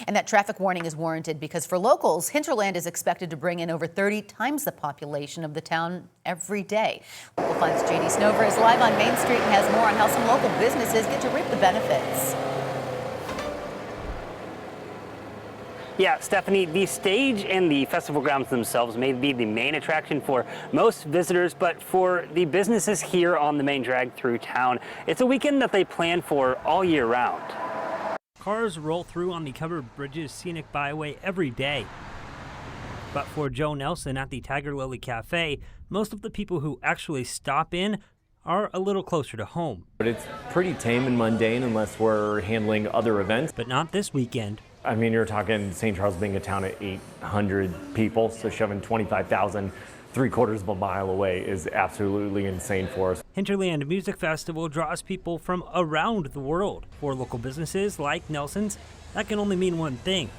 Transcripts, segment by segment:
And that traffic warning is warranted because for locals, Hinterland is expected to bring in over 30 times the population of the town every day. Local 5's JD Snover is live on Main Street and has more on how some local businesses get to reap the benefits. Yeah, Stephanie, the stage and the festival grounds themselves may be the main attraction for most visitors, but for the businesses here on the main drag through town, it's a weekend that they plan for all year round. Cars roll through on the covered bridges scenic byway every day. But for Joe Nelson at the Tiger Lily Cafe, most of the people who actually stop in are a little closer to home. But it's pretty tame and mundane unless we're handling other events. But not this weekend. I mean, you're talking St. Charles being a town of 800 people, so shoving 25,000 3/4 of a mile away is absolutely insane for us. Hinterland Music Festival draws people from around the world. For local businesses like Nelson's, that can only mean one thing: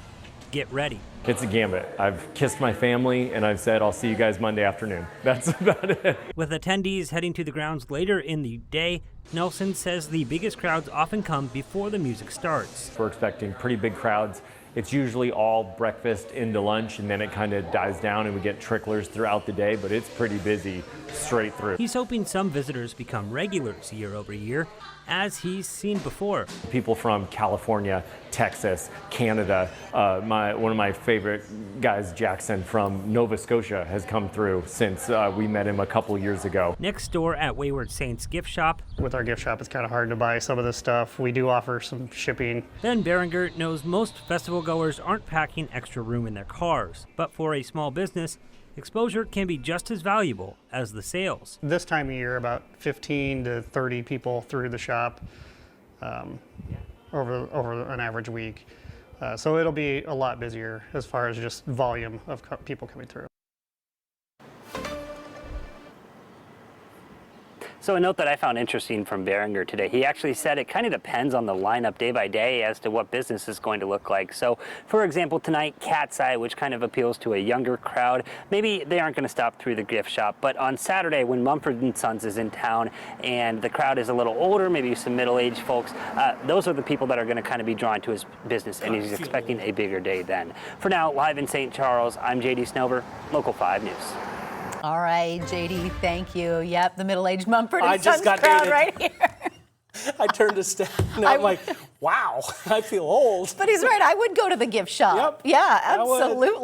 get ready. It's a gambit. I've kissed my family and I've said I'll see you guys Monday afternoon. That's about it. With attendees heading to the grounds later in the day, Nelson says the biggest crowds often come before the music starts. We're expecting pretty big crowds. It's usually all breakfast into lunch, and then it kind of dies down and we get tricklers throughout the day, but it's pretty busy straight through. He's hoping some visitors become regulars year over year, as he's seen before. People from California, Texas, Canada. One of my favorite guys, Jackson from Nova Scotia, has come through since we met him a couple years ago. Next door at Wayward Saints Gift Shop. With our gift shop, it's kind of hard to buy some of this stuff. We do offer some shipping. Ben Berenger knows most festival goers aren't packing extra room in their cars, but for a small business, exposure can be just as valuable as the sales. This time of year, about 15 to 30 people through the shop over an average week. So it'll be a lot busier as far as just volume of people coming through. So a note that I found interesting from Berenger today, he actually said it kind of depends on the lineup day by day as to what business is going to look like. So for example, tonight, Cat's Eye, which kind of appeals to a younger crowd, maybe they aren't going to stop through the gift shop. But on Saturday, when Mumford & Sons is in town and the crowd is a little older, maybe some middle-aged folks, those are the people that are going to kind of be drawn to his business, and he's expecting a bigger day then. For now, live in St. Charles, I'm JD Snover, Local 5 News. All right, JD, thank you. Yep, the middle-aged Mumford I and just Sons got crowd dated. right here. I turned to Steph and I'm like, wow, I feel old. But he's right, I would go to the gift shop. Yep, Yeah, I would. absolutely.